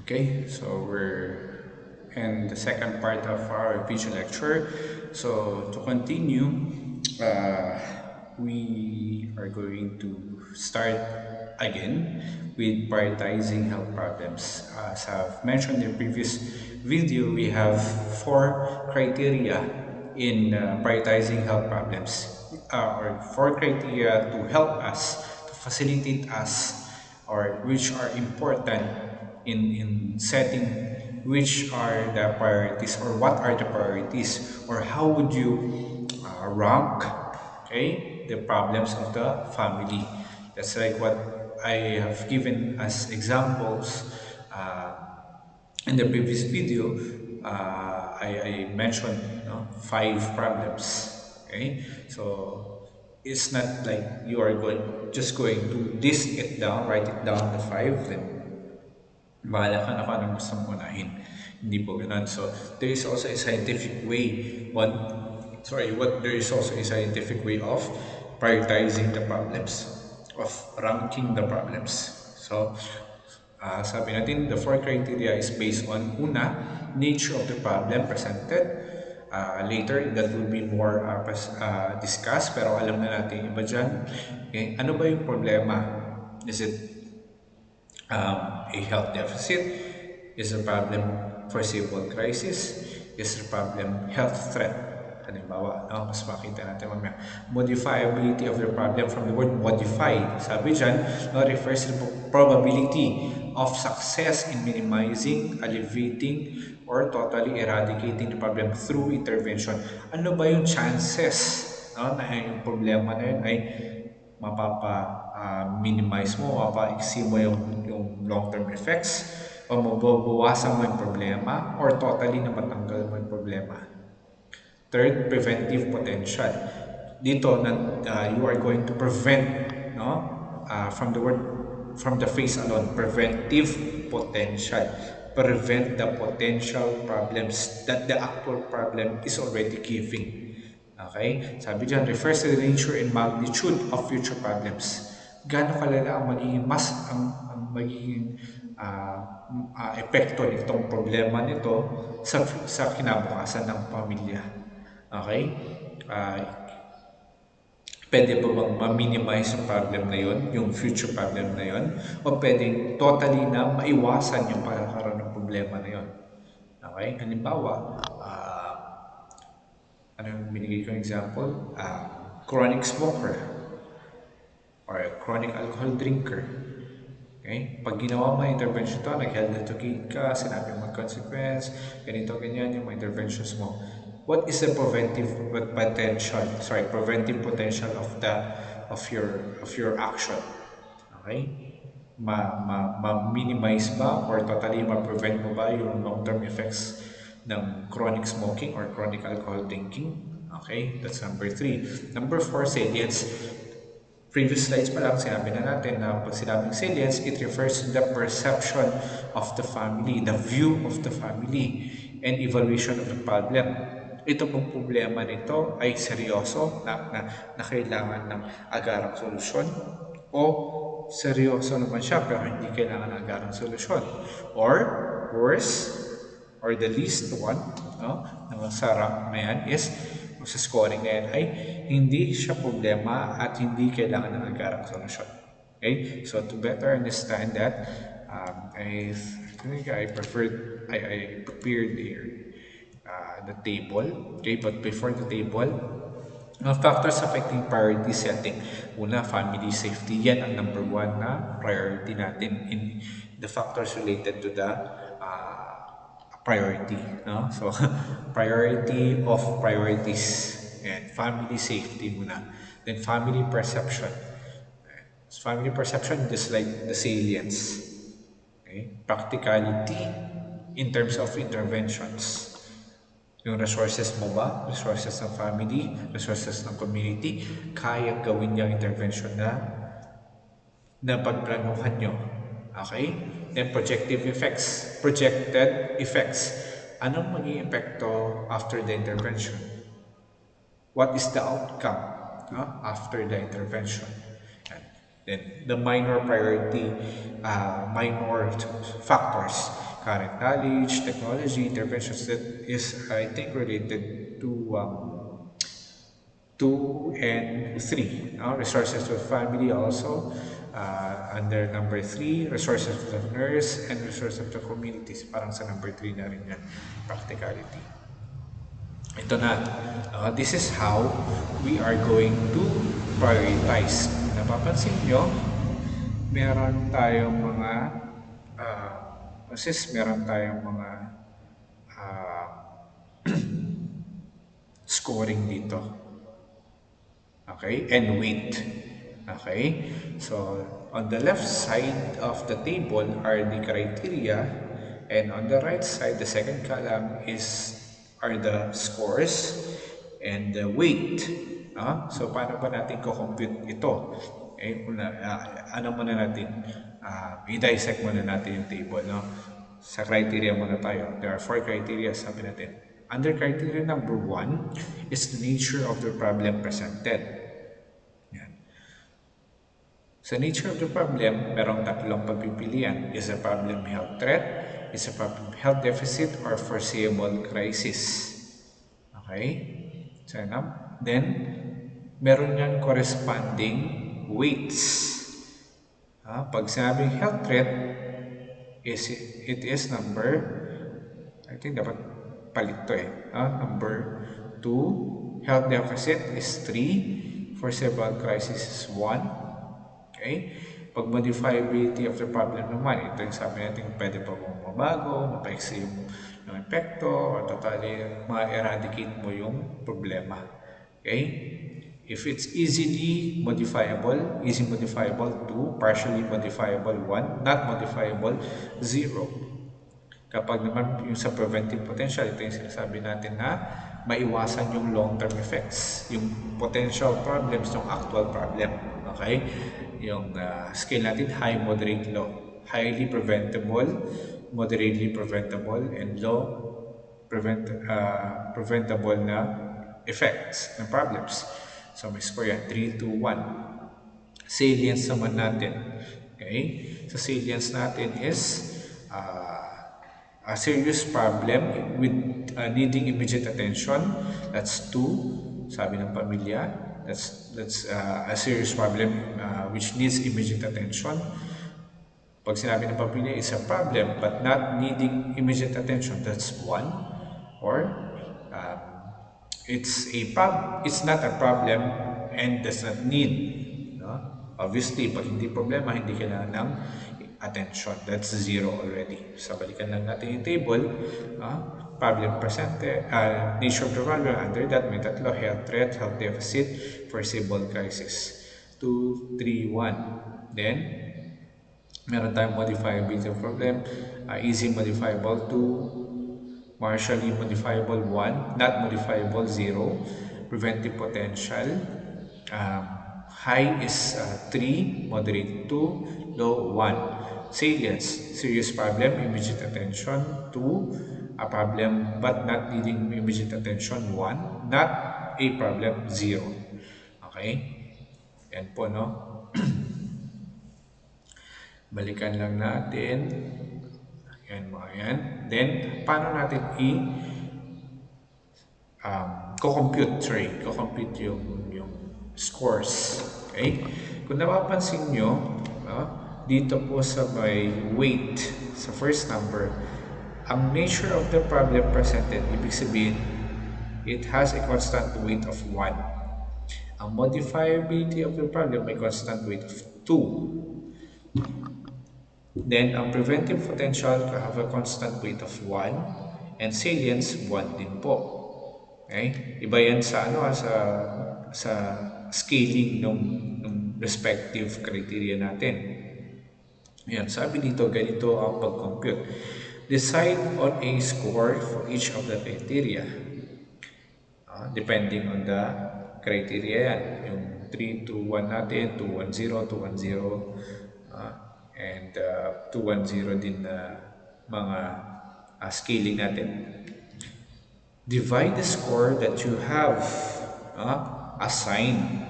Okay, so we're in the second part of our video lecture. So to continue, we are going to start again with prioritizing health problems. As I've mentioned in the previous video, we have four criteria in prioritizing health problems, or four criteria to help us, to facilitate us, or which are important in setting which are the priorities, or what are the priorities, or how would you rank, okay, the problems of the family. That's like what I have given as examples in the previous video. I mentioned, five problems. Okay, so it's not like you are going to list it down, write it down the five, then bahala ka na kung anong gusto mong unahin. Hindi po ganun. So, there is also a scientific way, there is also a scientific way of prioritizing the problems, of ranking the problems. So, sabi natin, the four criteria is based on, una, nature of the problem presented. Later, that will be more discussed, pero alam na natin iba dyan. Okay? Ano ba yung problema? Is it a health deficit? Is the problem foreseeable crisis? Is the problem health threat? Halimbawa, mas makita natin mamaya. Modifiability of the problem, from the word modify. Sabi dyan, refers to the probability of success in minimizing, alleviating, or totally eradicating the problem through intervention. Ano ba yung chances, na yung problema na yun ay minimize mo, mapa-exceed mo yung long-term effects, o mababawasan mo yung problema, or totally na matanggal mo yung problema. Third, preventive potential. Dito, you are going to prevent, from the word, from the phrase alone, preventive potential. Prevent the potential problems that the actual problem is already giving. Okay? Sabi dyan, refers to the nature and magnitude of future problems. Gaano kalala ang magiging ang magiging epekto nitong problema nito sa kinabukasan ng pamilya. Okay? Uh, Pwede ba bang ma-minimize yung problem na yun, yung future problem na yun, o pwedeng totally na maiwasan yung pagkakaroon ng problema na yun. Okay? Halimbawa, ano yung binigay ko example? Chronic smoker or a chronic alcohol drinker. Okay? Pag ginawa mo yung intervention to, nag-health educate ka, sinabi mo consequence, ganito, ganyan yung mga interventions mo. What is the preventive potential of your action? Okay? Ma-minimize ba or totally ma-prevent mo ba yung long-term effects ng chronic smoking or chronic alcohol drinking? Okay, that's number 3. Number 4, salience. Previous slides pa lang, sinabi na natin na pag sinabing salience, it refers to the perception of the family, the view of the family, and evaluation of the problem. Ito pong problema nito ay seryoso na kailangan ng agarang solusyon, o seryoso naman siya pero hindi kailangan ng agarang solusyon. Or worse, or the least one, sa rank na yan is, sa scoring na yan ay hindi siya problema at hindi kailangan ng agarang solusyon. Okay? So to better understand that, I think I prepared here the table. Okay, but before the table, factors affecting priority setting. Una, family safety. Yan ang number 1 na priority natin in the factors related to the priority. No? So, priority of priorities. And family safety muna. Then family perception. Family perception, just like the salience. Okay? Practicality in terms of interventions. Yung resources mo ba, resources ng family, resources ng community, kaya gawin yung intervention na pagplanuhan nyo. Okay? Then projected effects. Anong magiging epekto after the intervention? What is the outcome after the intervention? Then the minor priority, minor factors, current knowledge, technology, interventions that is, I think, related to 2 and 3. Resources to family also. Under number 3, resources to the nurse and resources to communities. Parang sa number 3 na rin yan, practicality. Ito na. This is how we are going to prioritize. Napapansin nyo, meron tayong mga meron tayong mga uh, scoring dito. Okay, and weight. Okay, so on the left side of the table are the criteria, and on the right side, the second column are the scores and the weight. So paano ba natin ko-compute ito? Okay, ano muna natin, i-dissect muna natin yung table. No? Sa criteria muna tayo. There are 4 criteria, sabi natin. Under criteria number 1 is the nature of the problem presented. Yan. Sa nature of the problem, merong tatlong pagpipilian. Is a problem health threat? Is a problem health deficit or foreseeable crisis? Okay? So, then, meron yan corresponding weights. Pag sinabing health threat, it is number, I think dapat palit to eh. Number 2, health deficit is 3, foreseeable crisis is 1. Okay? Pag modifiability of the problem naman, ito yung sabi natin, pwede pa mong mabago, mapaiksi yung epekto, or totally ma-eradicate mo yung problema. Okay? If it's easy modifiable 2, partially modifiable 1, not modifiable 0. Kapag naman yung sa preventive potential, ito yung sinasabi natin na maiwasan yung long-term effects, yung potential problems ng actual problem. Okay? Yung scale natin, high, moderate, low. Highly preventable, moderately preventable, and low preventable na effects ng problems. So may score yan, 3, 2, 1. Salience naman natin. Okay? So salience natin is a serious problem with needing immediate attention. That's 2, sabi ng pamilya. That's a serious problem which needs immediate attention. Pag sinabi ng pamilya is a problem but not needing immediate attention, that's 1. Or um, it's not a problem and does not need. No? Obviously, pag hindi problema, hindi kailangan ng attention. That's 0 already. So, balikan lang natin yung table. Problem presented, nature of the problem. Under that, may tatlo, health threat, health deficit, foreseeable crisis. 2, 3, 1. Then, meron tayong modifiability of problem, easy modifiable 2, partially modifiable 1, not modifiable 0, preventive potential, high is 3, moderate 2, low 1. Salience, serious problem, immediate attention 2, a problem but not needing immediate attention 1, not a problem 0. Okay? Yan po, no? Balikan lang natin. Yan mga yan. Then, paano natin ko-compute yung scores. Okay? Kung napapansin nyo, dito po sa may weight, sa first number, ang nature of the problem presented, ibig sabihin, it has a constant weight of 1. Ang modifiability of the problem may constant weight of 2. Then, ang preventive potential have a constant weight of 1 and salience 1 din po. Okay? Iba yan sa sa scaling ng respective criteria natin. Yan, sabi dito, ganito ang pag-compute. Decide on a score for each of the criteria. Depending on the criteria yan. Yung 3, 2, 1 natin, 2, 1, 0, 2, 1, 0, and 210 din na mga scaling natin. Divide the score that you have assigned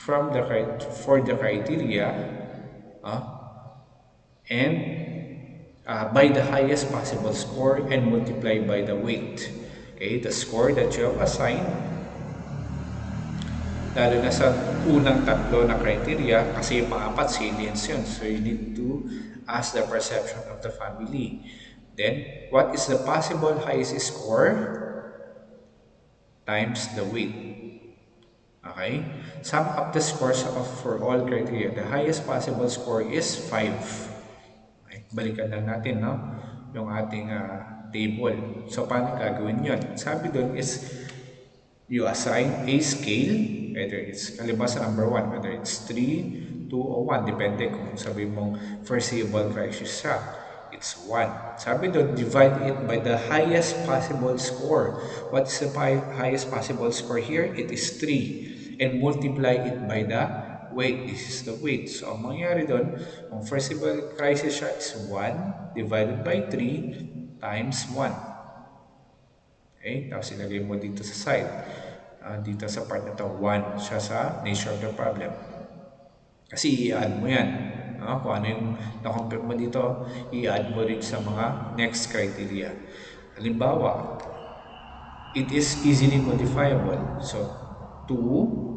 for the criteria, uh, and by the highest possible score and multiply by the weight. Okay, the score that you have assigned, lalo na sa unang tatlo na criteria, kasi yung pang-apat salience yun. So you need to ask the perception of the family. Then, what is the possible highest score times the weight? Okay? Sum up the scores for all criteria. The highest possible score is 5. Okay? Balikan lang natin, no? Yung ating table. So, paano gagawin yun? Sabi doon is, you assign a scale, whether it's, halimbawa sa number 1, whether it's 3, 2, o 1, depende kung sabi mong foreseeable crisis siya. It's 1. Sabi doon, divide it by the highest possible score. What's the highest possible score here? It is 3. And multiply it by the weight. This is the weight. So, ang mangyari doon, kung foreseeable crisis siya is 1 divided by 3 times 1. Okay? Tapos ilagay mo dito sa side. Dito sa part na to, 1 siya sa nature of the problem. Kasi i-add mo yan. Kung ano yung na-compute mo dito, i-add mo rin sa mga next criteria. Halimbawa, it is easily modifiable. So, 2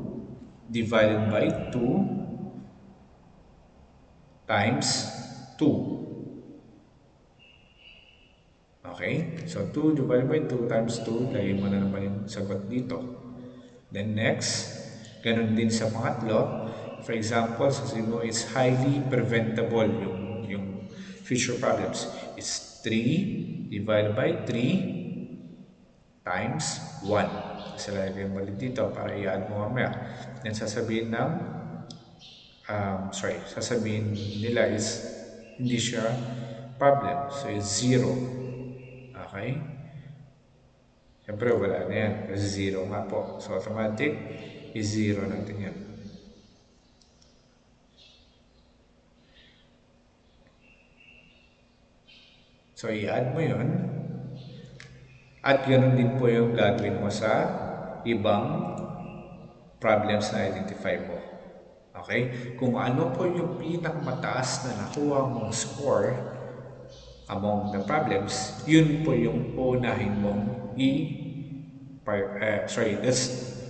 divided by 2 times 2. Okay? So, 2 divided by 2 times 2, lagay mo na naman yung sagot dito. Then next, ganun din sa pangatlo. For example, sasabihin mo, it's highly preventable yung future problems. It's 3 divided by 3 times 1. Kasi lagay mo ulit dito para i-add mo mamaya. Then sasabihin ng, sasabihin nila is hindi siya problem. So, it's 0. Okay? Siyempre, wala na yan. Kasi 0 nga po. So, automatic is 0 natin yan. So, i-add mo yun. At ganoon din po yung gagawin mo sa ibang problems na identify mo. Okay? Kung ano po yung pinakamataas na nakuha mong score among the problems, yun po yung unahin mong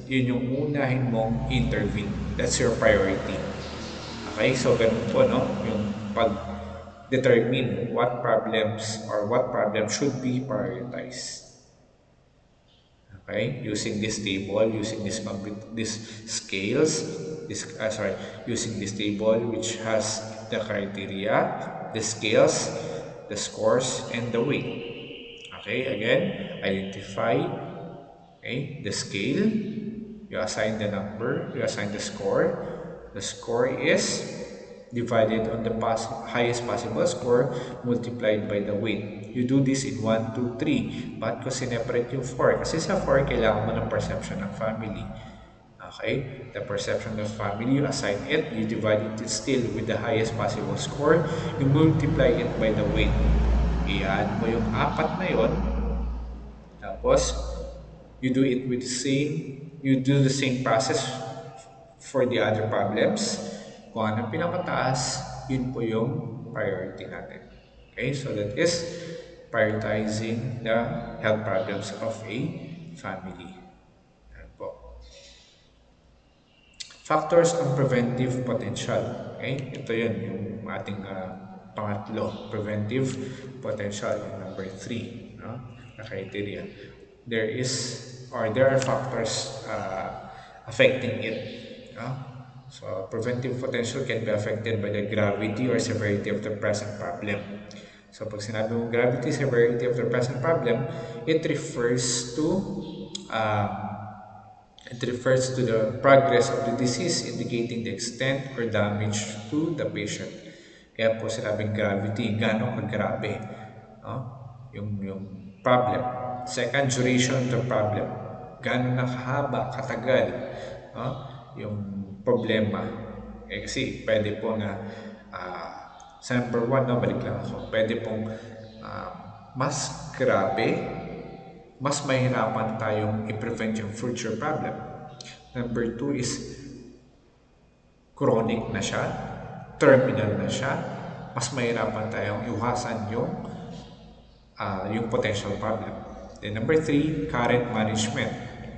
yun yung unahin mong intervene. That's your priority. Okay? So, ganun po, no? Yung pag-determine what problems or what problem should be prioritized. Okay? Using this table, using this scales, using this table which has the criteria, the scales, the scores, and the weight. Okay? Again, identify, okay, the scale, you assign the number, you assign the score. The score is divided on the highest possible score multiplied by the weight. You do this in 1, 2, 3. Bakit ko sineparate yung 4? Kasi sa 4, kailangan mo ng perception ng family. Okay? The perception of family, you assign it, you divide it still with the highest possible score, you multiply it by the weight. I-add mo yung 4 na yon. Tapos, you do the same process for the other problems. Kung anong pinakataas, yun po yung priority natin. Okay, so that is prioritizing the health problems of a family. Yan po. Factors on preventive potential. Okay, ito yun, yung ating pangatlo, preventive potential, number 3, no? Na criteria. There are factors affecting it. No? So, preventive potential can be affected by the gravity or severity of the present problem. So, pag sinabi mong gravity, severity of the present problem, it refers to the progress of the disease, indicating the extent or damage to the patient. Kaya po sinabing gravity, gano'ng kagrabe, no? Yung problem. Second, duration of the problem. Gano'ng nakahaba, katagal, no? Yung problema. Kasi pwede po na sa number 1, no, balik lang ako, pwede pong mas grabe, mas mahirapan tayong i-prevent yung future problem. Number 2 is chronic na siya, terminal na siya, mas mahirapan tayong iwasan yung potential problem. Then number three, current management.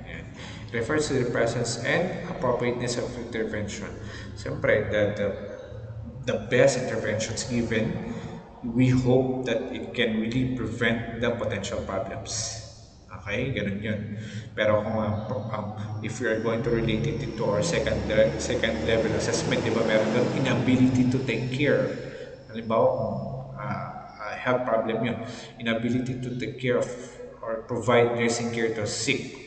Yan. Refers to the presence and appropriateness of intervention. Siyempre, the best interventions given, we hope that it can really prevent the potential problems. Okay, ganun yun. Pero if we are going to relate it into our second level assessment, di ba meron doon inability to take care. Halimbawa, kung health problem yun, inability to take care of or provide nursing care to a sick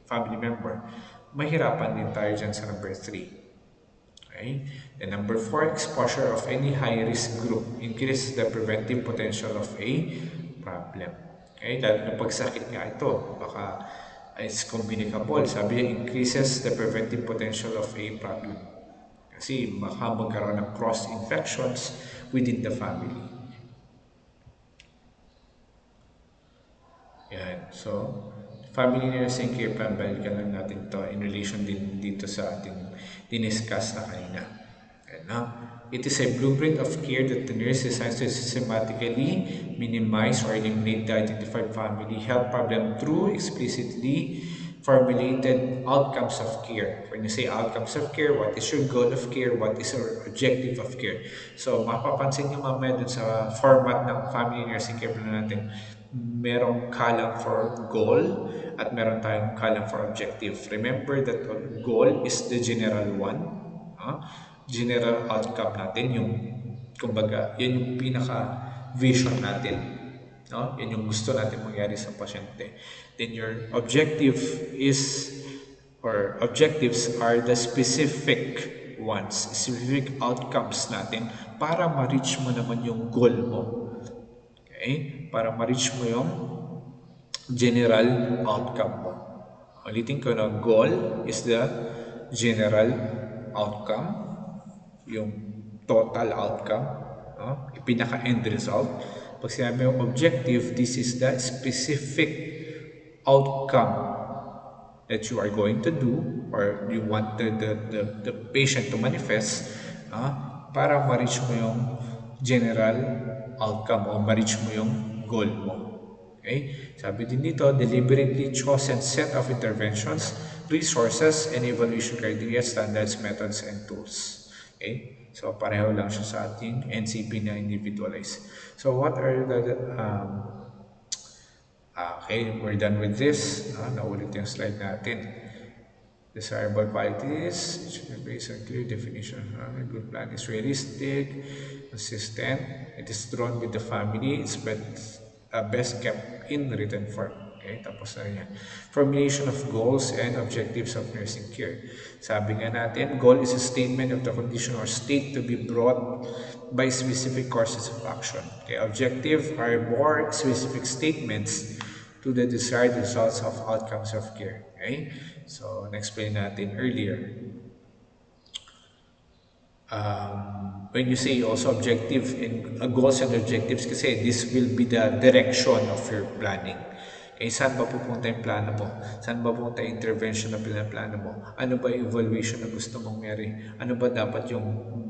family member, mahirapan din tayo dyan sa number 3. Okay? Then number 4, exposure of any high-risk group increases the preventive potential of a problem. Okay? Lalo na pagsakit nga ito, baka it's communicable. Sabi niya, increases the preventive potential of a problem. Kasi baka magkaroon ng cross-infections within the family. Yan. So, family nursing care plan, balikan lang natin to in relation din dito sa ating diniscuss na kanina. Yan, no? It is a blueprint of care that the nurse designs to systematically minimize or eliminate the identified family health problem through explicitly formulated outcomes of care. When you say outcomes of care, what is your goal of care? What is your objective of care? So, mapapansin nyo mamaya dun sa format ng family nursing care plan natin, merong column for goal at meron tayong column for objective. Remember that goal is the general one. General outcome natin, yung kumbaga, yan yung pinaka-vision natin. No? Yan yung gusto natin mangyari sa pasyente. Then your objective is, or objectives are the specific ones, specific outcomes natin para ma-reach mo naman yung goal mo. Okay? Para ma-reach mo yung general outcome mo. Ulitin ko na, goal is the general outcome, yung total outcome, no? Pinaka-end result. Pag sinabi yung objective, this is the specific outcome that you are going to do or you want the patient to manifest para ma-reach mo yung general outcome o ma-reach mo yung goal mo. Okay? Sabi din dito, deliberately chosen set of interventions, resources, and evaluation criteria, standards, methods, and tools. Okay? So, pareho lang siya sa ating NCP na individualized. So, what are okay, we're done with this. Naulit yung slide natin. Desirable qualities, it should be based on clear definition. A good plan is realistic, consistent, it is drawn with the family, it's best kept in written form. Okay, tapos na rin yan. Formulation of goals and objectives of nursing care. Sabi nga natin, goal is a statement of the condition or state to be brought by specific courses of action. Okay, objective are more specific statements to the desired results of outcomes of care. Okay? So, na-explain natin earlier. When you say also objective and goals and objectives, kasi this will be the direction of your planning. Okay, saan ba pupunta yung plano mo? Saan ba pupunta yung intervention na plano mo? Ano ba yung evaluation na gusto mong mangyari? Ano ba dapat yung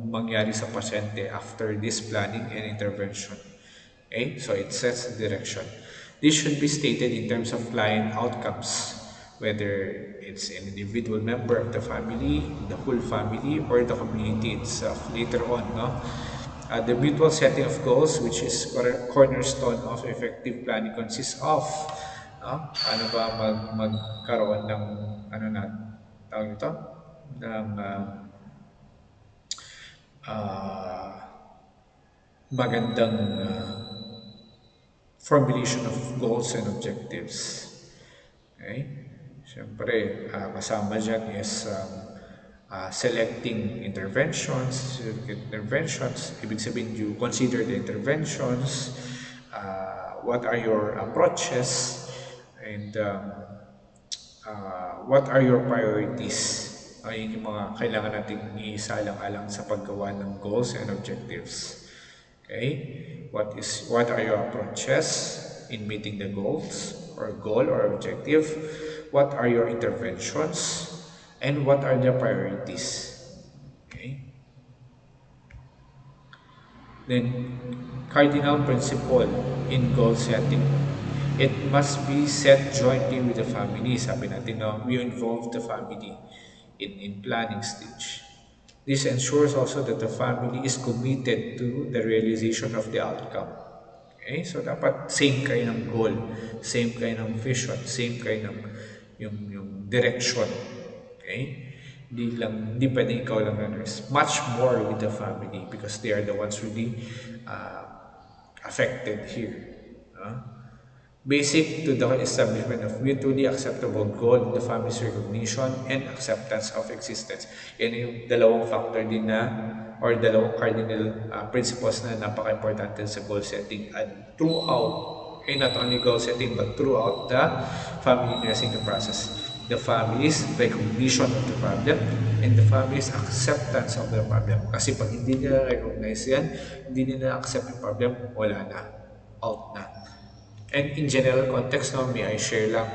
mangyari sa pasyente after this planning and intervention? Okay, so it sets the direction. This should be stated in terms of client outcomes, whether it's an individual member of the family, the whole family, or the community itself later on. No? The mutual setting of goals, which is cornerstone of effective planning, consists of ano ba magkaroon ng tawag ito? Ng magandang formulation of goals and objectives. Okay? Siyempre, kasama dyan is selecting interventions. Ibig sabihin, you consider the interventions, what are your approaches, and what are your priorities. Yun yung mga kailangan nating isalang-alang sa paggawa ng goals and objectives. Okay? What are your approaches in meeting the goals or goal or objective? What are your interventions? And what are the priorities? Okay? Then, cardinal principle in goal setting. It must be set jointly with the family. Sabi natin, no, we involve the family in planning stage. This ensures also that the family is committed to the realization of the outcome. Okay? So, dapat same kayo ng goal, same kayo ng vision, same kayo ng yung direction. Okay? Di pwedeng ikaw lang na nurse. Much more with the family because they are the ones really uh, affected here. Basic to the establishment of mutually acceptable goal in the family's recognition and acceptance of existence. Yan yung dalawang factor din na or dalawang cardinal principles na napaka-importante sa goal setting and throughout, not only goal setting but throughout the family nursing process. The family's recognition of the problem and the family's acceptance of the problem. Kasi pag hindi nila recognize yan, hindi nila accept yung problem, wala na. Out na. And in general context, no, may I share lang,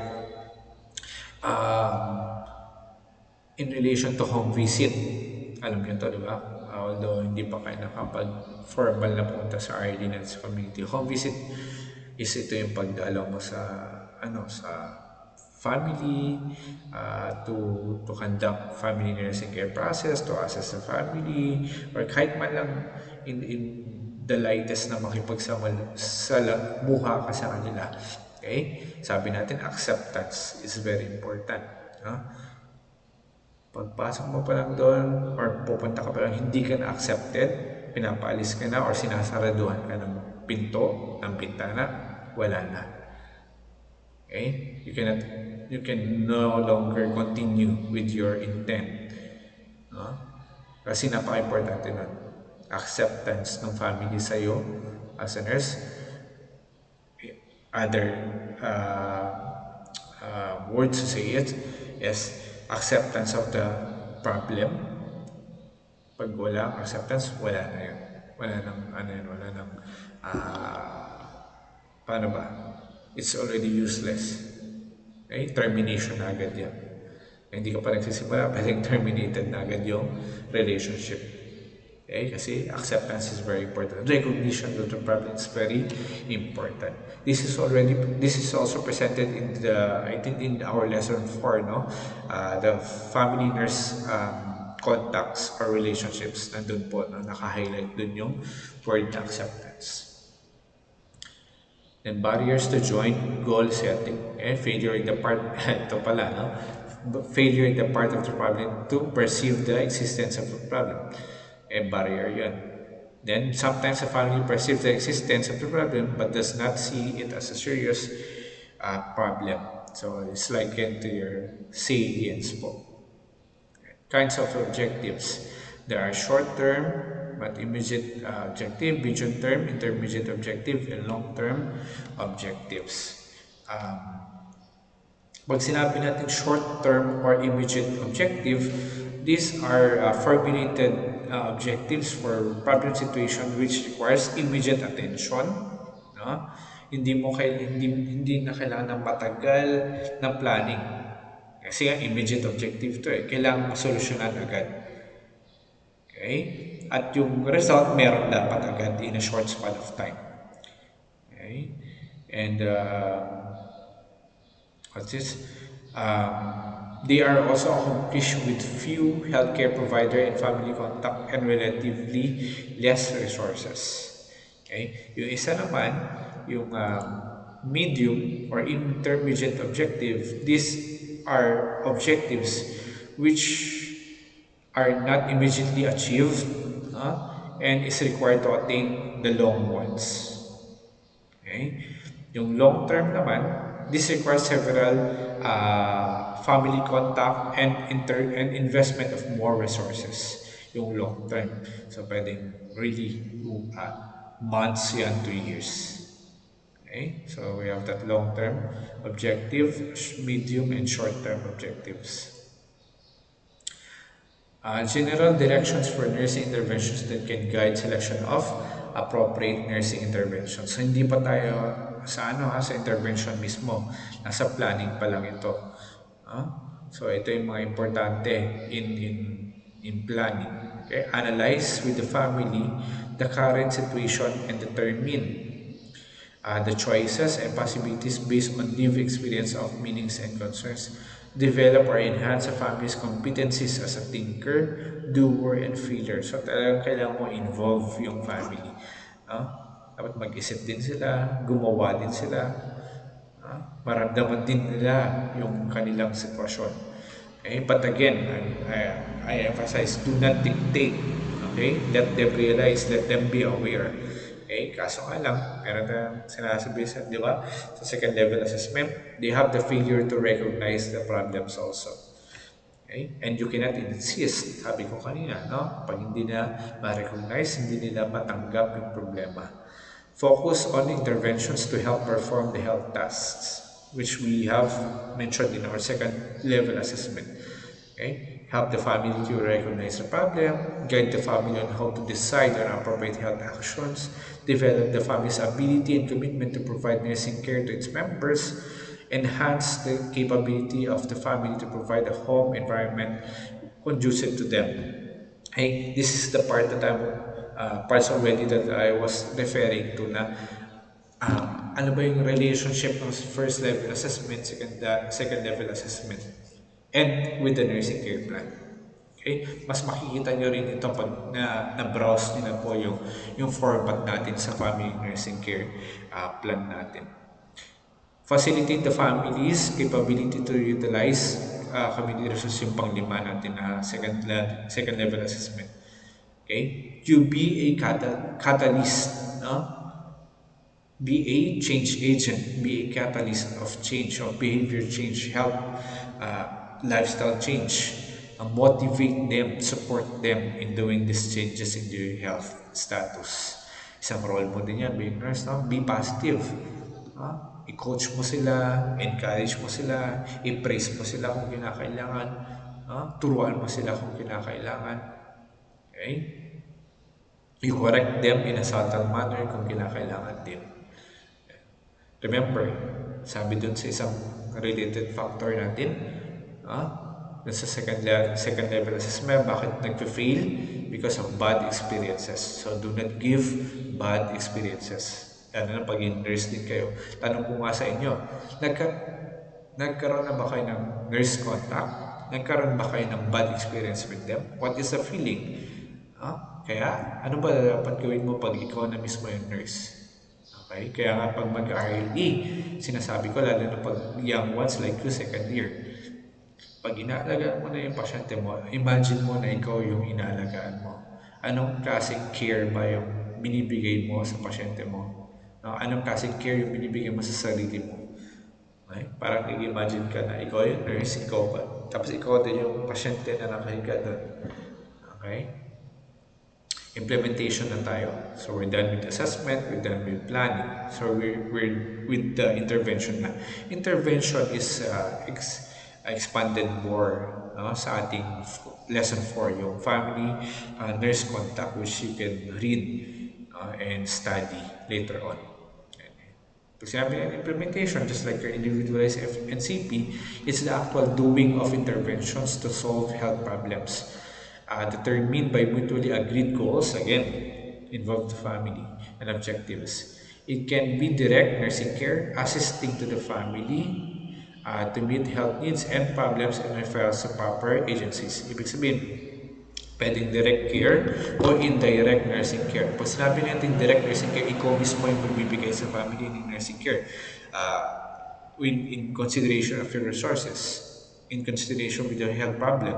um, in relation to home visit. Alam niyo to, di ba? Although hindi pa kayo nakapag-formal na punta sa RD sa community. Home visit is ito yung pagdalaw mo sa sa family, to conduct family nursing care process, to assess the family, or kahit man lang in the lightest na makipagsama sa buha ka sa kanila. Okay? Sabi natin, acceptance is very important. No? Pagpasok mo pa lang doon, or pupunta ka pa lang, hindi ka na accepted, pinapaalis ka na, or sinasaraduhan ka ng pinto, ng pintana, wala na. Okay? You can no longer continue with your intent. No? Kasi napaka-importante nun. Acceptance ng family sa'yo as a nurse, other words to say it is acceptance of the problem. Pag wala acceptance, wala na yun. Wala nang ano yun, wala nang paano ba? It's already useless. Okay? Termination na agad yan. Hindi ka pa nagsisimula, pwedeng terminated na agad yung relationship. Okay? Kasi acceptance is very important. Recognition of the problem is very important. This is also presented in I think in our lesson 4, no? The family nurse contacts or relationships. Nandun po, no? Naka-highlight dun yung word na acceptance. And barriers to joint goal setting. Okay? Failure in the part, ito pala, no? Failure in the part of the problem to perceive the existence of the problem. Barrier yun. Then, sometimes the family perceives the existence of the problem but does not see it as a serious problem. So, it's like to your salience po. Kinds of objectives. There are short-term but immediate objective, medium-term, intermediate objective, and long-term objectives. Pag sinabi natin short-term or immediate objective, these are formulated objectives for problem situation which requires immediate attention. No? Hindi na kailangan ng matagal na planning. Kasi immediate objective to kailangan masolusyonan agad. Okay? At yung result, meron dapat agad in a short span of time. Okay? And what's this? They are also accomplished with few healthcare provider and family contact and relatively less resources. Okay? Yung isa naman, yung medium or intermediate objective, these are objectives which are not immediately achieved and is required to attain the long ones. Okay? Yung long term naman, this requires several family contact and investment of more resources. Yung long term. So, pwedeng really months yan to years. Okay? So, we have that long term objective, medium and short term objectives. General directions for nursing interventions that can guide selection of appropriate nursing interventions. So, hindi pa tayo sa intervention mismo. Nasa planning pa lang ito. So, ito yung mga importante in planning. Okay? Analyze with the family the current situation and determine the choices and possibilities based on lived experience of meanings and concerns. Develop or enhance a family's competencies as a thinker, doer, and feeler. So talagang kailangan mo involve yung family. No? Dapat mag-isip din sila, gumawa din sila, maramdaman din nila yung kanilang sitwasyon. Okay? But again, I emphasize, do not dictate. Okay? Let them realize, let them be aware. Okay? Kaso nga lang, meron tayong sinasabi sa, di ba? Sa second level assessment, they have the failure to recognize the problems also. Okay? And you cannot insist, sabi ko kanina, no? Pag hindi na ma-recognize, hindi nila matanggap yung problema. Focus on interventions to help perform the health tasks, which we have mentioned in our second level assessment. Okay? Help the family to recognize the problem, guide the family on how to decide on appropriate health actions, develop the family's ability and commitment to provide nursing care to its members, enhance the capability of the family to provide a home environment conducive to them. Hey, this is the part that parts already that I was referring to na ano ba yung relationship ng first level assessment, second level assessment, and with the nursing care plan. Okay? Mas makikita nyo rin ito pag na-browse nyo na po yung format natin sa family nursing care plan natin. Facilitate the family's capability to utilize community resources yung panglima natin na second level assessment. Okay? You be a catalyst, no? Be a change agent, be a catalyst of change, of behavior change, help lifestyle change, motivate them, support them in doing these changes in their health status. Isang role mo din yan, being nurse, no? Be positive. I-coach mo sila, encourage mo sila, i-praise mo sila kung kinakailangan, turuan mo sila kung kinakailangan. Okay? You correct them in a subtle manner kung kinakailangan din. Remember, sabi dun sa isang related factor natin, dun sa second level assessment, bakit nagpa-fail? Because of bad experiences. So, do not give bad experiences. Lalo na pag nurse din kayo. Tanong ko nga sa inyo, nagkaroon na ba kayo ng nurse contact? Nagkaroon ba kayo ng bad experience with them? What is the feeling? Kaya, ano ba dapat gawin mo pag ikaw na mismo yung nurse? Okay? Kaya nga pag mag-RLE, sinasabi ko lalo na pag young ones like you, second year, pag inaalagaan mo na yung pasyente mo, imagine mo na ikaw yung inaalagaan mo. Anong klaseng care ba yung binibigay mo sa pasyente mo? No? Anong klaseng care yung binibigay mo sa sarili mo? Okay? Parang nag-imagine ka na ikaw yung nurse, ikaw ba? Tapos ikaw din yung pasyente na nakahiga doon. Okay? Implementation na tayo. So we're done with assessment, we're done with planning. So we're with the intervention na. Intervention is expanded more sa ating lesson 4, yung family nurse contact, which you can read and study later on. Pag sinabi ng implementation, just like your individualized NCP, it's the actual doing of interventions to solve health problems determined by mutually agreed goals, again, involve the family and objectives. It can be direct nursing care, assisting to the family to meet health needs and problems and referrals to proper agencies. Ibig sabihin, pwedeng direct care o indirect nursing care. Pag sinabi natin direct nursing care, ikaw mismo yung magbibigay sa family ng nursing care in consideration of your resources, in consideration with your health problem.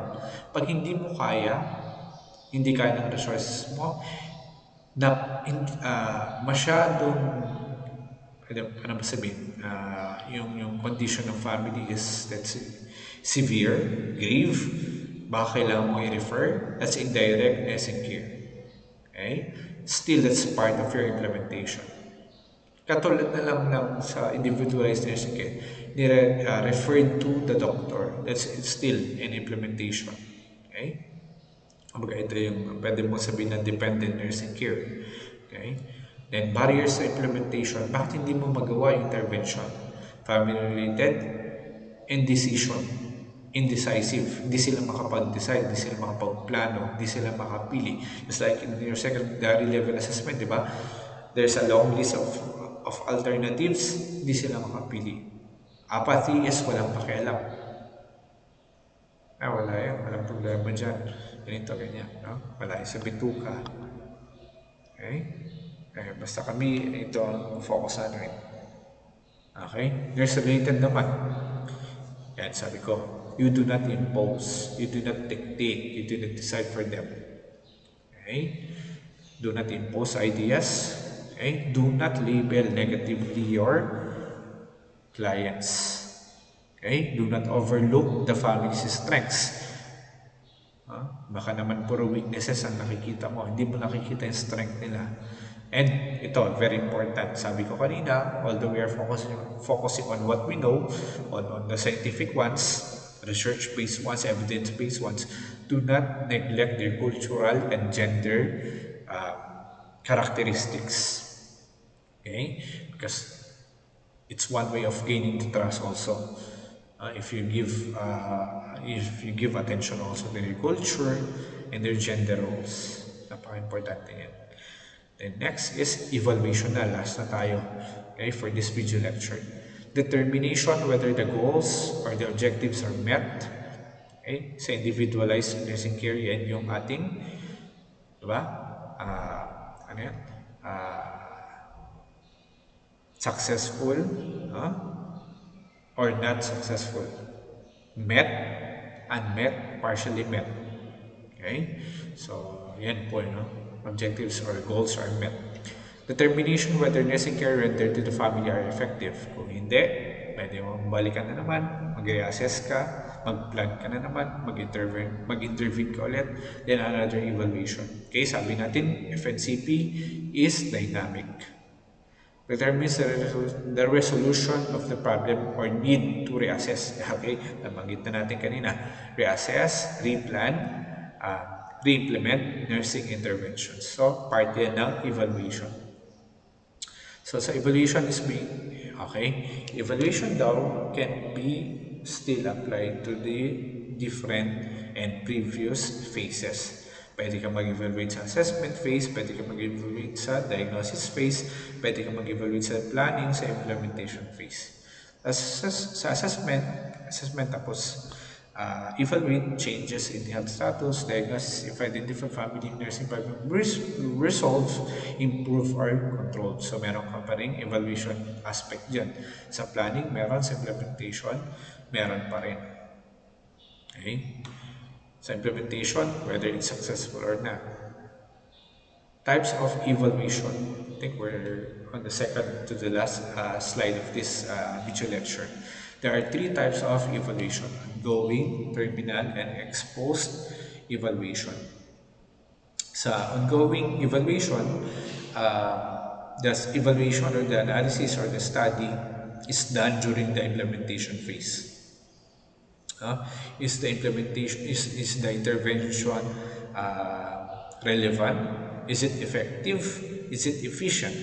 Pag hindi mo kaya, hindi kaya ng resources mo, na masyadong ano ba sabihin, yung condition ng family is, let's say, severe, grave, baka kailangan mo i-refer, that's indirect nursing care. Okay? Still, that's part of your implementation. Katulad na lang ng sa individualized nursing care, referred to the doctor. That's still an implementation. Okay? Kumbaga ito yung pwede mo sabihin na dependent nursing care. Okay? Then barriers to implementation. Bakit hindi mo magawa yung intervention? Family-related and decision. indecisive. Hindi sila makapag-decide, hindi sila makapagplano, hindi sila makapili. Just like in your secondary level assessment, di ba? There's a long list of alternatives, hindi sila makapili. Apathy is walang pakialam. Ah, wala yan. Walang problema dyan. Ganito, ganyan. No? Wala yan sa bituka. Okay? Basta kami, ito ang focus namin. Okay? There's related naman. Yan, sabi ko, you do not impose, you do not dictate, you do not decide for them. Okay? Do not impose ideas. Okay? Do not label negatively your clients. Okay? Do not overlook the family's strengths. Baka naman puro weaknesses ang nakikita mo. Hindi mo nakikita yung strength nila. And ito, very important. Sabi ko kanina, although we are focusing on what we know, on the scientific ones, research-based ones, evidence-based ones, do not neglect their cultural and gender characteristics. Okay? Because it's one way of gaining the trust also. If you give attention also to their culture and their gender roles, napaka-importante yan. Then next is evaluation na, last na tayo, okay, for this video lecture. Determination whether the goals or the objectives are met, okay, sa individualized nursing care, yan yung ating, diba? Ano yan? Successful, or not successful. Met, unmet, partially met. Okay? So, yan po, no? Objectives or goals are met. Determination whether nursing care rendered to the family are effective. Kung hindi, pwede mong balikan na naman, mag-reassess ka, mag-plan ka na naman, mag-intervene ka ulit, then another evaluation. Okay, sabi natin, FNCP is dynamic. Determines the resolution of the problem or need to reassess. Okay, nabanggit na natin kanina. Reassess, replan, re-implement nursing interventions. So, part yan ng evaluation. So, sa evaluation is being, okay, evaluation daw can be still applied to the different and previous phases. Pwede ka mag-evaluate sa assessment phase, pwede ka mag-evaluate sa diagnosis phase, pwede ka mag-evaluate sa planning, sa implementation phase. Sa assessment tapos evaluate changes in health status, diagnosis, if identify family nursing problem, resolve, improve, or control. So, meron ka pa rin evaluation aspect dyan. Sa planning, meron. Sa implementation, meron pa rin. Okay? Sa implementation, whether it's successful or not. Types of evaluation. I think we're on the second to the last slide of this video lecture. There are three types of evaluation: ongoing, terminal, and exposed evaluation. Sa ongoing evaluation, the evaluation or the analysis or the study is done during the implementation phase. Is the implementation, is the intervention relevant? Is it effective? Is it efficient?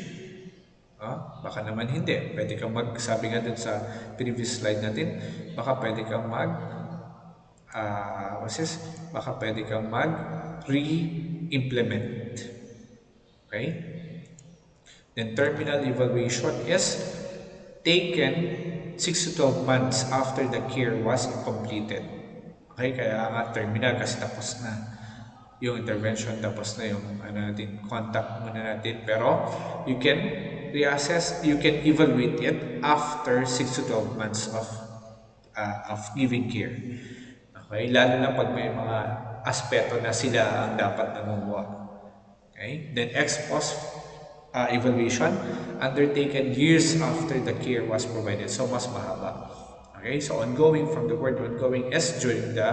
Baka naman hindi. Pwede kang sabi nga dun sa previous slide natin, baka pwede kang baka pwede kang re-implement. Okay? Then terminal evaluation is taken 6 to 12 months after the care was completed. Okay, kaya nga terminal kasi tapos na yung intervention, tapos na yung contact muna natin. Pero you can reassess, you can evaluate it after 6 to 12 months of giving care. Okay, lalo na pag may mga aspeto na sila ang dapat nangunguha. Okay, then ex post evaluation undertaken years after the care was provided. So, mas mahaba. Okay, so ongoing, from the word ongoing, is during the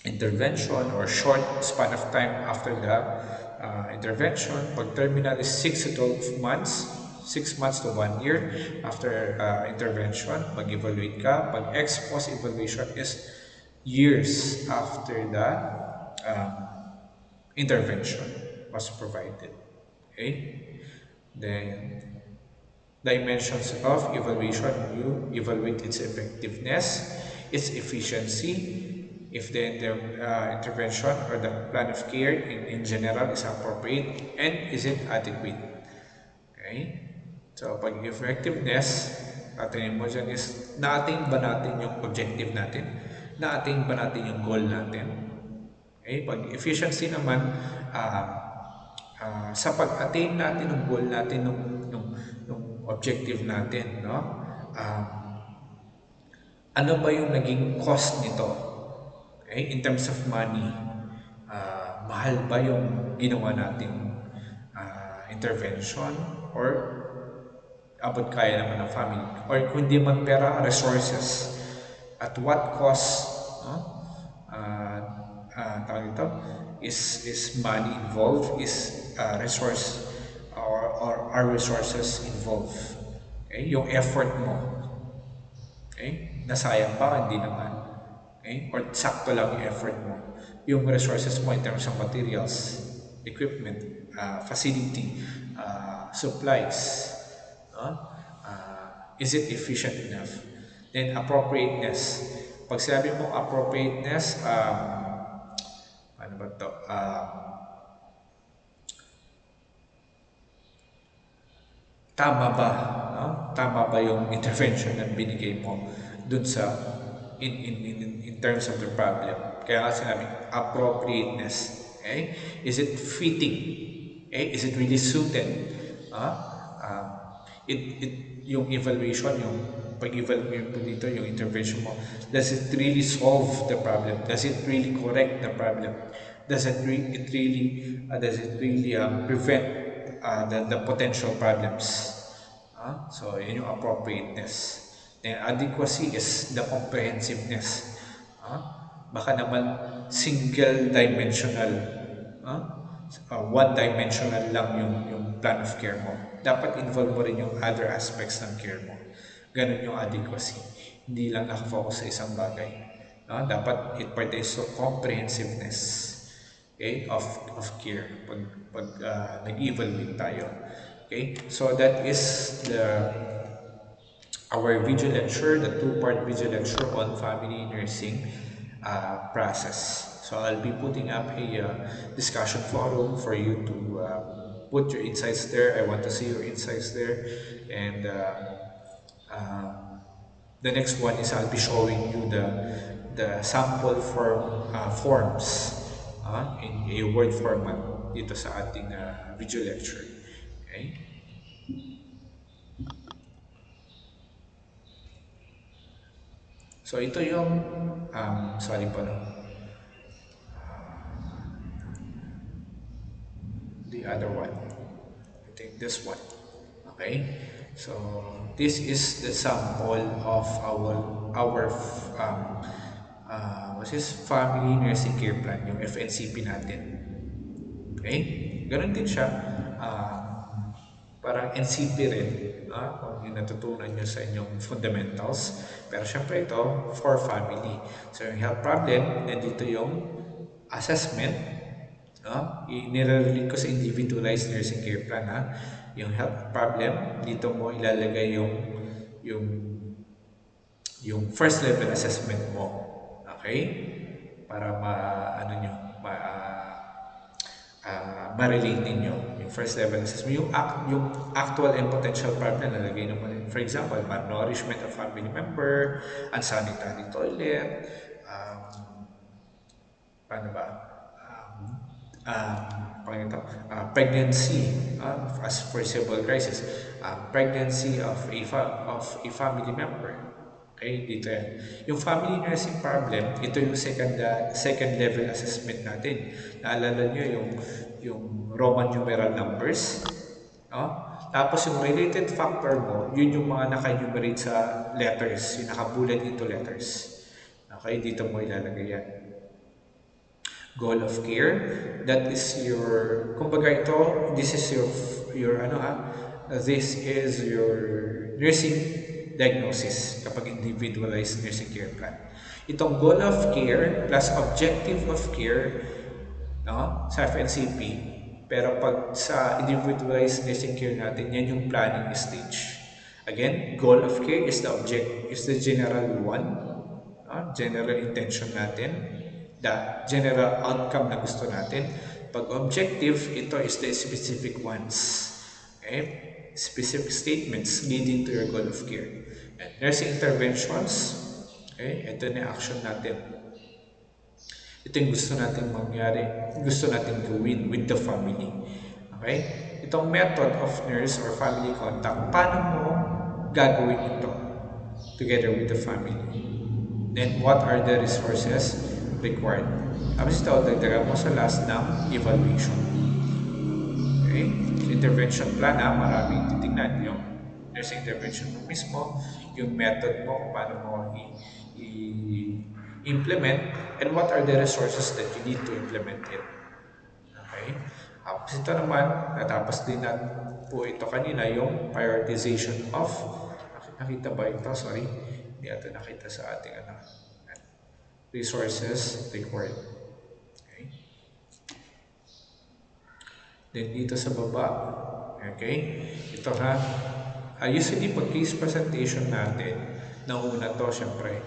intervention or short span of time after the intervention. Pag terminal is 6 to 12 months, 6 months to 1 year after intervention, mag-evaluate ka. Pag ex-post evaluation is years after the intervention was provided. Okay? Then, Dimensions of evaluation, you evaluate its effectiveness, its efficiency, if the intervention or the plan of care in general is appropriate, and is it adequate. Okay? So, pag effectiveness, tatanungin mo dyan is, na-attain ba natin yung objective natin? Na-attain ba natin yung goal natin? Okay? Pag efficiency naman, um, sa pag-attain natin ng goal natin, nung objective natin, no? Um, ano ba yung naging cost nito? Okay? In terms of money, mahal ba yung ginawa nating intervention, or abot kaya naman ng family, or kung di man pera, resources, at what cost, no? uh, tawag ito, is money involved, is resource, or are resources involved, okay? Yung effort mo, okay, nasayang ba? Hindi naman. Okay? Or sakto lang yung effort mo. Yung resources mo in terms of materials, equipment, facility, supplies, no? Is it efficient enough? Then appropriateness. Pag sinabi mo appropriateness, ano ba to? Tama ba, no? Tama ba yung intervention na binigay mo dun sa in terms of the problem? Kaya nga sinabi, appropriateness. Okay? Is it fitting? Okay? Is it really suited? Ah? Um, it yung evaluation, yung pag-evaluate mo dito, yung intervention mo, does it really solve the problem? Does it really correct the problem? Does it really prevent the potential problems? So, yun yung appropriateness. Then, adequacy is the comprehensiveness. Baka naman single-dimensional, one-dimensional lang yung plan of care mo. Dapat involve mo rin yung other aspects ng care mo. Ganun yung adequacy. Hindi lang nakafocus sa isang bagay. Dapat it pertains to comprehensiveness, okay, of care pag nag-evaluate tayo. Okay, so that is our video lecture, the two-part video lecture on family nursing process. So I'll be putting up a discussion forum for you to put your insights there. I want to see your insights there. And the next one is I'll be showing you the sample forms in a word format dito sa ating video lecture. Okay? So ito yung sorry po no. The other one. I think this one. Okay? So this is the sample of our what is family nursing care plan, yung FNCP natin. Okay? Ganun din siya. Parang NCP rin, kung yung natutunan nyo sa inyong fundamentals. Pero syempre ito, for family. So yung health problem, nandito yung assessment. Nire-relate ko sa individualized nursing care plan. Yung health problem, dito mo ilalagay yung, yung first level assessment mo. Okay? Para ano nyo, ma-relate ninyo yung first level assessment. Yung actual and potential problem na nalagay naman. For example, malnourishment of family member, unsanitary toilet, paano ba? Ito, pregnancy as foreseeable crisis, pregnancy of a family member. Okay, dito yan. Yung family nursing problem, ito yung second level assessment natin. Naalala nyo yung Roman numeral numbers, no? Tapos yung related factor mo, yun yung mga naka-enumerate sa letters, yung naka-bullet into letters. Okay, dito mo ilalagay yan. Goal of care, that is your, kumbaga ito, this is your this is your nursing diagnosis kapag individualized nursing care plan. Itong goal of care plus objective of care, no, sa FNCP, pero pag sa individualized nursing care natin, yan yung planning stage. Again, goal of care is the object, is the general one, general intention natin, the general outcome na gusto natin. Pag objective, ito is the specific ones. Okay? Specific statements leading to your goal of care. And nursing interventions, okay? Ito na yung action natin. Ito yung gusto natin mangyari, gusto natin gawin with the family. Okay? Itong method of nurse or family contact, paano mo gagawin ito together with the family? Then, what are the resources required? Tapos ito, dagdagan mo sa last ng evaluation. Okay? Intervention plan, maraming titignan. Yung nursing intervention mo mismo, yung method mo kung paano mo i-implement, and what are the resources that you need to implement it. Okay? Tapos ito naman, natapos din natin po ito kanina, yung prioritization of, nakita ba ito? Sorry, hindi ito nakita sa ating resources required. Okay? Then dito sa baba, okay? Ito ha, usually pag case presentation natin, nauna to syempre.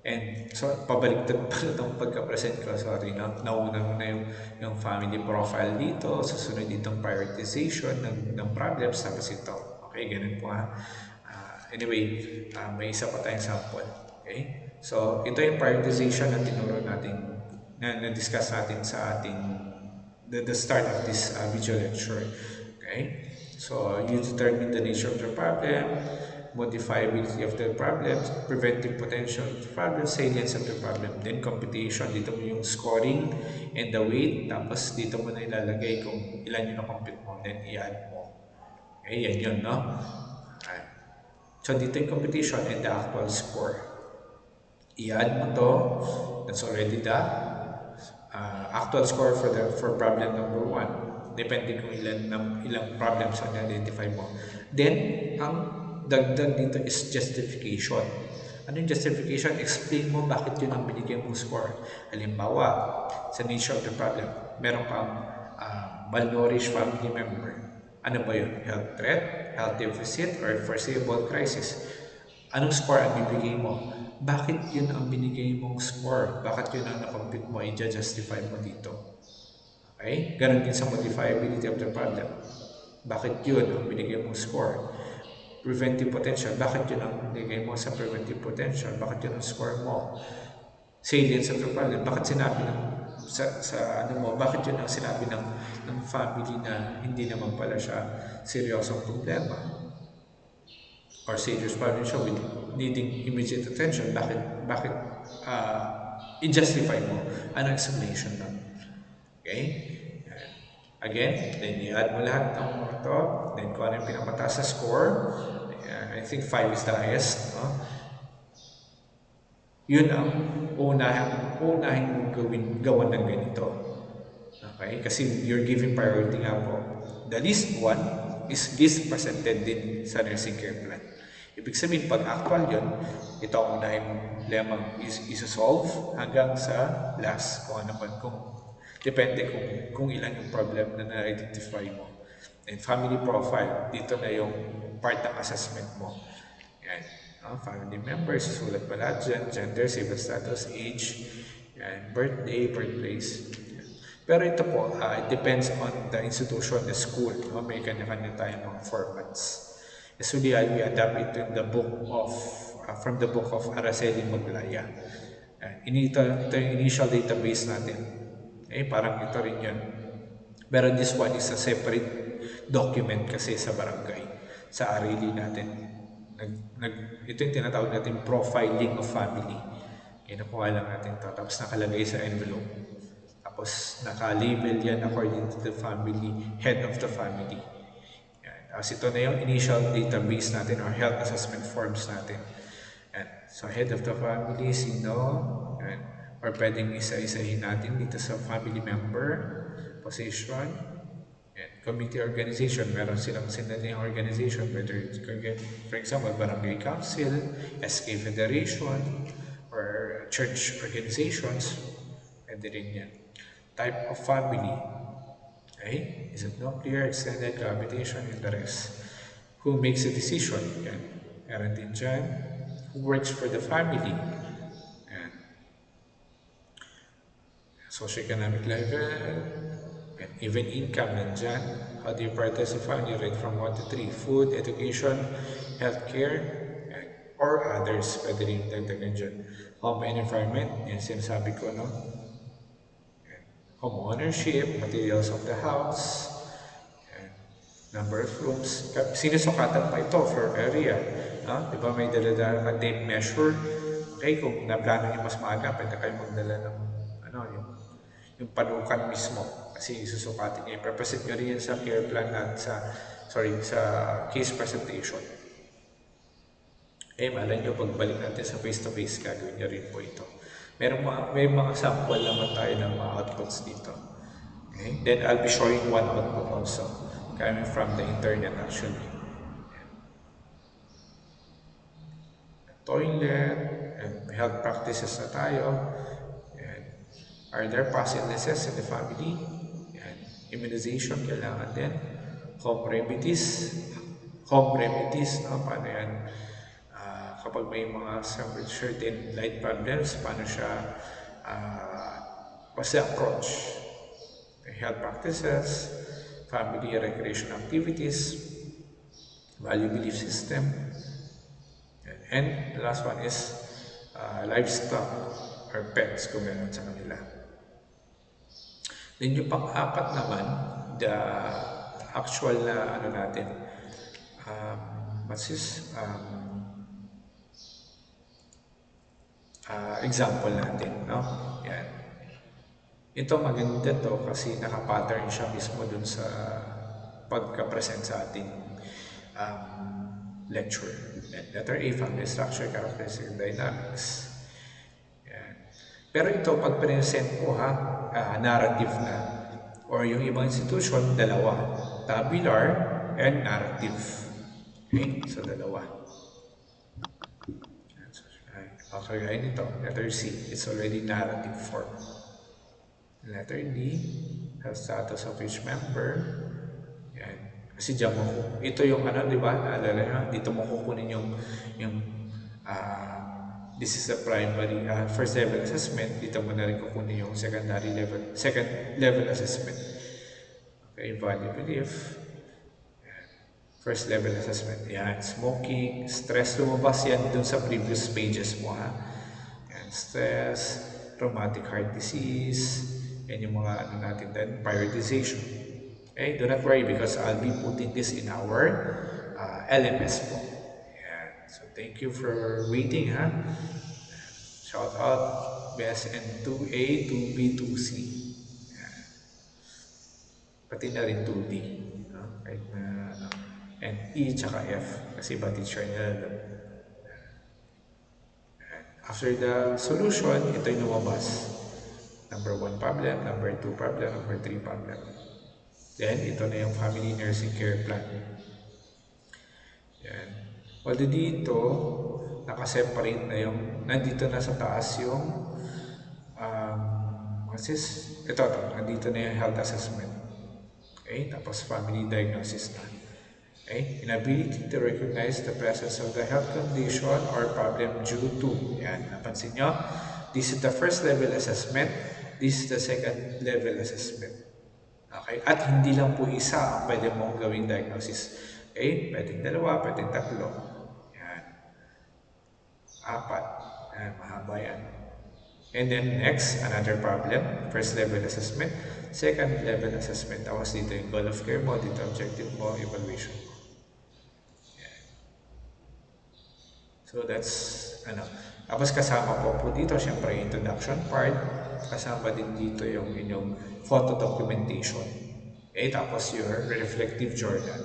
And so, pabaliktad pala itong pagka-present ko, sorry, no? Nauna mo na yung family profile dito, susunod ditong prioritization ng problems, tapos ito. Okay, ganun po ha. Anyway, may isa pa tayong sample. Okay? So, ito yung prioritization na tinuro natin, na-discuss natin sa ating the start of this video lecture. Okay? So you determine the nature of the problem, modifiability of the problem, preventive potential of the problem, salience of the problem, then computation. Dito mo yung scoring and the weight, tapos dito mo na ilalagay kung ilan yung na-compute mo, then i-add mo. Okay, yan yun, no? Alright. So dito yung computation and the actual score. I-add mo to, that's already the actual score for problem number one. Depende kung ilang problems ang identify mo. Then, ang dagdag dito is justification. Ano yung justification? Explain mo bakit yun ang binigay mong score. Halimbawa, sa nature of the problem, meron kang malnourished family member. Ano ba yun? Health threat, health deficit, or foreseeable crisis. Anong score ang bibigay mo? Bakit yun ang binigay mong score? Bakit yun ang na-compute mo? I-justify mo dito. Okay? Ganon din sa modifiability of the problem. Bakit yun ang binigay mong score? Preventive potential. Bakit yun ang binigay mo sa preventive potential? Bakit yun ang score mo? Salience of the problem. Bakit sinabi ng sa ano mo, bakit yun ang sinabi ng family na hindi naman pala siya seryosong problema? Or serious problem siya with needing immediate attention, bakit i-justify mo? Anong explanation nun? Okay? Again, then i-add mo lahat ng mga to, then kung ano yung pinamataas sa score, I think 5 is the highest, no? Yun ang unahin mong gawan ng ganito. Okay? Kasi you're giving priority nga po. The least one is least presented din sa nursing care plan. Ibig sabihin, pag actual yun, ito ang unahin mong lemang isa-solve hanggang sa last kung ano man, depende kung ilan yung problem na na-identify mo. And family profile, dito na yung part ng assessment mo. Yan. Family members, sulat pa lahat dyan, gender, civil status, age, yan, birthday, birthplace. Yan. Pero ito po, it depends on the institution, the school. No? May kanya-kanya tayong mga formats. Usually, we adapt it in the book of, from the book of Araceli Maglaya. Ito yung initial database natin. Okay, parang ito rin yun. Pero this one is a separate document kasi sa barangay, sa arili natin. Ito yung tinatawag natin profiling of family. Kinukuha lang natin ito. Tapos nakalagay sa envelope. Tapos naka-label yan according to the family, head of the family. Yan. Tapos ito na yung initial database natin or health assessment forms natin. Yan. So head of the family, sino? Yan. Or pwedeng isa-isahin natin dito sa family member, position, and committee organization. Meron silang sinaling organization, whether it's, for example, barangay council, SK federation, or church organizations. Pwede rin yan. Type of family. Okay? Is it nuclear, extended, cohabitation, and the rest. Who makes a decision? Yan. Meron din dyan. Who works for the family? Yan. Socioeconomic level. Yan. Even income nandyan. How do you prioritize the family rate from 1 to 3? Food, education, healthcare, yan. Or others. Pwede rin dagdagan dyan. Home and environment. Yan sinasabi ko, no? Home ownership, materials of the house, and number of rooms. Sinusukatan pa ito for area. No? Di ba may dala-dala ka tape measure? Okay, kung naplano niyo mas maaga, pwede kayo magdala ng ano, yung panukan mismo. Kasi susukatin niyo. I-represent nyo rin yan sa care plan at sa case presentation. Eh, malay nyo, pagbalik natin sa face-to-face, gagawin nyo rin po ito. May mga sample naman tayo ng mga outputs dito. Okay? Then, I'll be showing one output also, coming from the internet actually. Toilet, and health practices na tayo. And are there past illnesses in the family? And immunization, kailangan din. Home remedies. Home remedies, no? Paano yan? Kapag may mga certain light problems, paano siya what's the approach? Health practices, family recreation activities, value belief system, and the last one is livestock or pets kung meron sa kanila. Then yung pang-apat naman, the actual na ano natin, what's this? Example natin, no? Yan. Ito maganda to kasi nakapattern siya mismo dun sa pagka-present sa ating lecture. Letter A, family structure, characteristics, and dynamics. Yan. Pero ito, pag present po ha, narrative na. Or yung ibang institution, dalawa. Tabular and narrative. Okay? So, dalawa. Okay, gaya nito. Letter C, it's already narrative form. Letter D, the status of each member. Yan. Kasi dyan mo, ito yung ano, di ba? Naalala nyo, dito mo kukunin yung this is the primary, first level assessment. Dito mo na rin kukunin yung second level assessment. Okay, value belief. First level assessment. Yan, smoking, stress, lumabas yan dun sa previous pages mo ha. Yan, stress, rheumatic heart disease, yan yung mga ano natin din, prioritization. Okay, do not worry because I'll be putting this in our LMS po. Yan. So thank you for waiting ha. Shout out BSN2A, 2B, 2C. Yan. Pati na rin 2D. No? Kahit na and E tsaka F kasi iba teacher nila doon. After the solution, ito yung lumabas. Number 1 problem, number 2 problem, number 3 problem. Then, ito na yung family nursing care plan. Yan. Although dito, nakaseparate na yung, nandito na sa taas yung, ito, nandito na yung health assessment. Okay, tapos family diagnosis na. Okay? Inability to recognize the presence of the health condition or problem due to. Yan, napansin nyo? This is the first level assessment. This is the second level assessment. Okay? At hindi lang po isa ang pwede mong gawing diagnosis. Okay? Pwedeng dalawa, pwedeng tatlo. Yan. 4. Yan, mahaba yan. And then next, another problem. First level assessment. Second level assessment. Tapos dito yung goal of care mo, dito objective mo, evaluation mo. So that's, ano. Tapos kasama po dito, syempre, introduction part. Kasama din dito yung inyong photo documentation. Okay, tapos your reflective journal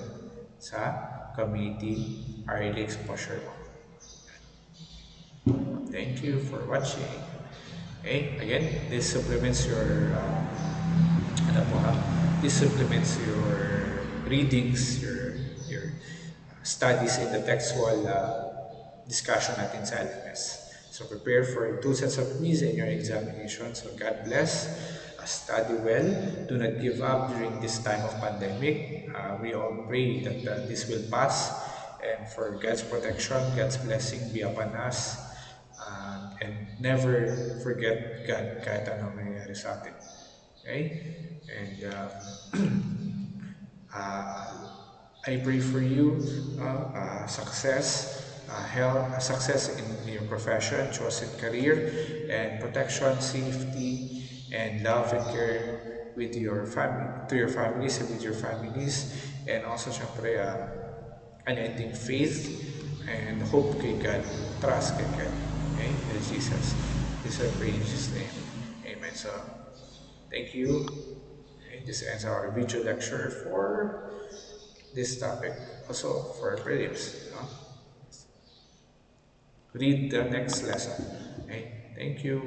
sa community early exposure. Thank you for watching. Okay, again, this supplements your, this supplements your readings, your studies in the textual discussion natin sa LMS. So prepare for 2 sets of quiz in your examination. So God bless. study well. Do not give up during this time of pandemic. We all pray that this will pass, and for God's protection, God's blessing be upon us. And never forget God kahit anong nangyayari sa atin. Okay? And I pray for you success, success in your profession, chosen career, and protection, safety, and love and care with your family, to your families and with your families, and also syempre unending faith and hope kay God, trust kay God, okay, in Jesus. This I pray in Jesus' name. Amen. So, thank you. Okay, this ends our video lecture for this topic, also for prelims. Read the next lesson. Okay, thank you.